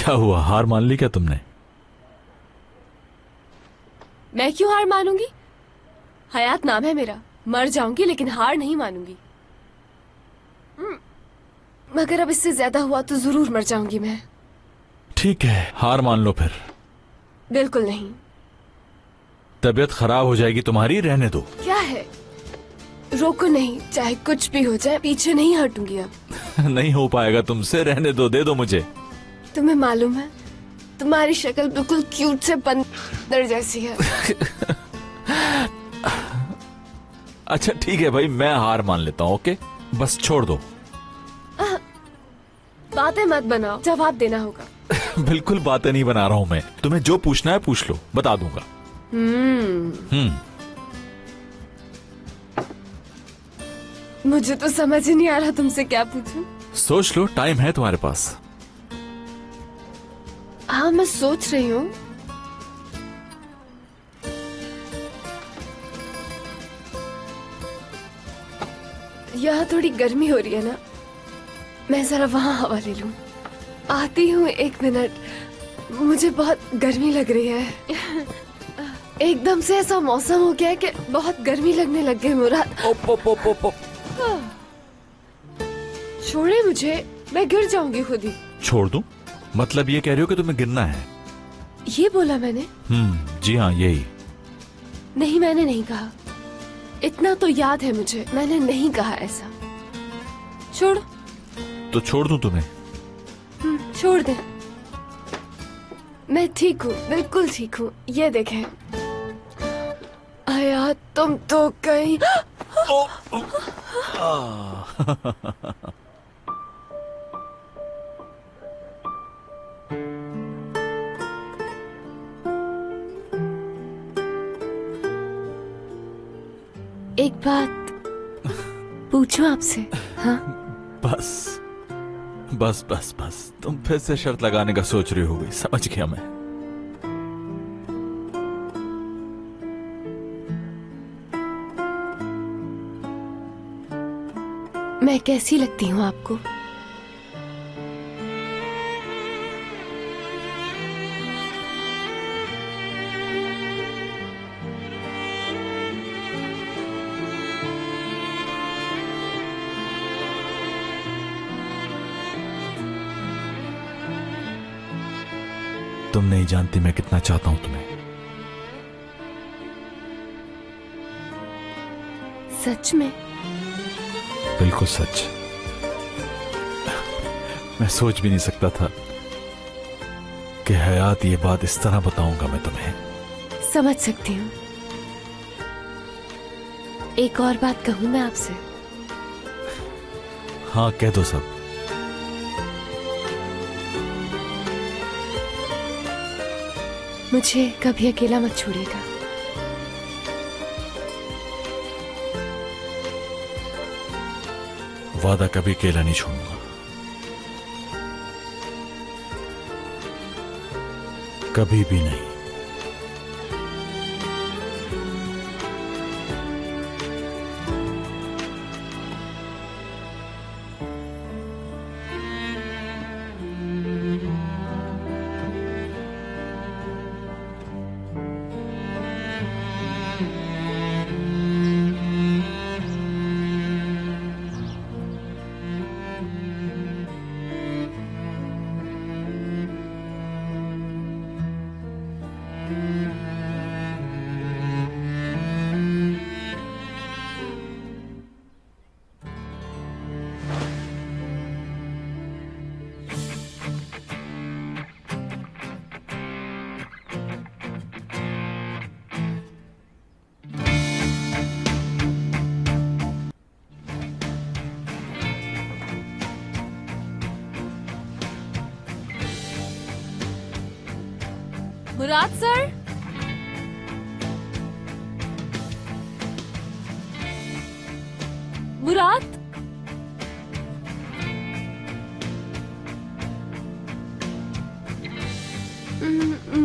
क्या हुआ, हार मान ली क्या तुमने? मैं क्यों हार मानूंगी? हयात नाम है मेरा, मर जाऊंगी लेकिन हार नहीं मानूंगी। मगर अब इससे ज्यादा हुआ तो जरूर मर जाऊंगी मैं। ठीक है, हार मान लो फिर। बिल्कुल नहीं। तबीयत खराब हो जाएगी तुम्हारी, रहने दो। क्या है? रोको नहीं, चाहे कुछ भी हो जाए पीछे नहीं हटूंगी अब। नहीं हो पाएगा तुमसे, रहने दो, दे दो मुझे। तुम्हें मालूम है, तुम्हारी शक्ल बिल्कुल क्यूट से बंदर जैसी है। अच्छा ठीक है भाई, मैं हार मान लेता हूँ। ओके, बस छोड़ दो। बातें मत बनाओ, जवाब देना होगा। बिल्कुल बातें नहीं बना रहा हूं मैं, तुम्हें जो पूछना है पूछ लो, बता दूंगा। मुझे तो समझ ही नहीं आ रहा तुमसे क्या पूछूं। सोच लो, टाइम है तुम्हारे पास। हाँ, मैं सोच रही हूँ। यहाँ थोड़ी गर्मी हो रही है ना, मैं जरा वहां हवा ले लूं। आती हूँ, 1 मिनट। मुझे बहुत गर्मी लग रही है। एकदम से ऐसा मौसम हो गया है कि बहुत गर्मी लगने लग गई मुराद। ओप ओप ओप ओप ओप। छोड़े मुझे, मैं गिर जाऊंगी खुद ही। छोड़ दूं? मतलब ये कह रही हो कि तुम्हें गिरना है? ये बोला मैंने? जी हाँ, यही। नहीं, मैंने नहीं कहा। इतना तो याद है मुझे, मैंने नहीं कहा ऐसा। छोड़। तो छोड़ दूं तुम्हें? छोड़ दे। मैं ठीक हूँ, बिल्कुल ठीक हूँ। ये देखें। आया, तुम तो कहीं। एक बात पूछूं आपसे? हाँ? बस बस बस बस, तुम फिर से शर्त लगाने का सोच रही होगी, समझ गया मैं। मैं कैसी लगती हूँ आपको? तुम नहीं जानती मैं कितना चाहता हूं तुम्हें। सच में? बिल्कुल सच। मैं सोच भी नहीं सकता था कि हयात ये बात इस तरह बताऊंगा मैं तुम्हें। समझ सकती हूँ। एक और बात कहूँ मैं आपसे? हाँ, कह दो सब। मुझे कभी अकेला मत छोड़िएगा। वादा, कभी अकेला नहीं छोड़ूंगा। कभी भी नहीं। मुराद सर? मुराद?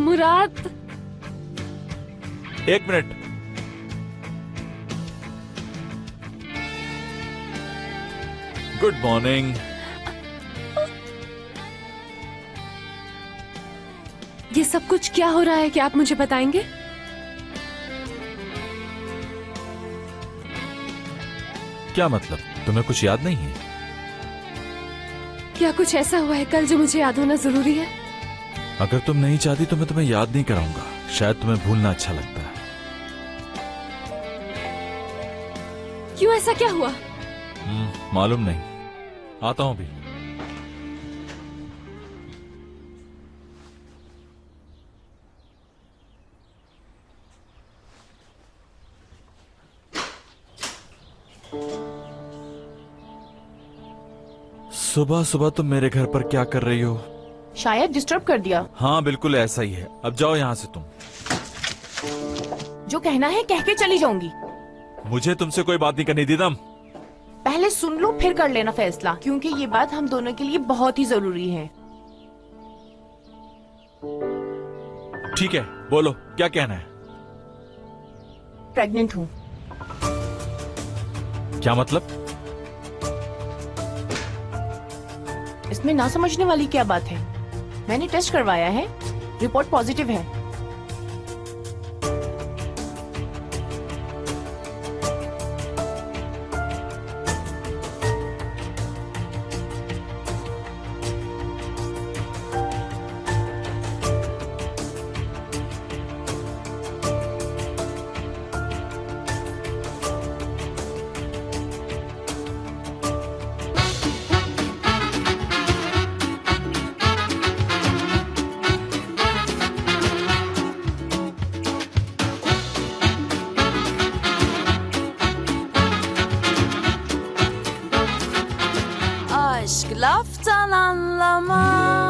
मुराद? एक मिनट। Good morning. ये सब कुछ क्या हो रहा है, क्या आप मुझे बताएंगे? क्या मतलब, तुम्हें कुछ याद नहीं है? क्या कुछ ऐसा हुआ है कल जो मुझे याद होना जरूरी है? अगर तुम नहीं चाहती तो मैं तुम्हें याद नहीं कराऊंगा। शायद तुम्हें भूलना अच्छा लगता है। क्यों, ऐसा क्या हुआ? मालूम नहीं, आता हूं भी। सुबह सुबह तुम मेरे घर पर क्या कर रही हो? शायद डिस्टर्ब कर दिया। हाँ बिल्कुल ऐसा ही है। अब जाओ यहाँ से तुम। जो कहना है कह के चली जाऊंगी। मुझे तुमसे कोई बात नहीं करनी दीदम। पहले सुन लो फिर कर लेना फैसला, क्योंकि ये बात हम दोनों के लिए बहुत ही जरूरी है। ठीक है, बोलो क्या कहना है? प्रेग्नेंट हूँ। क्या मतलब? इसमें ना समझने वाली क्या बात है? मैंने टेस्ट करवाया है, रिपोर्ट पॉजिटिव है। Aşk laftan anlamaz.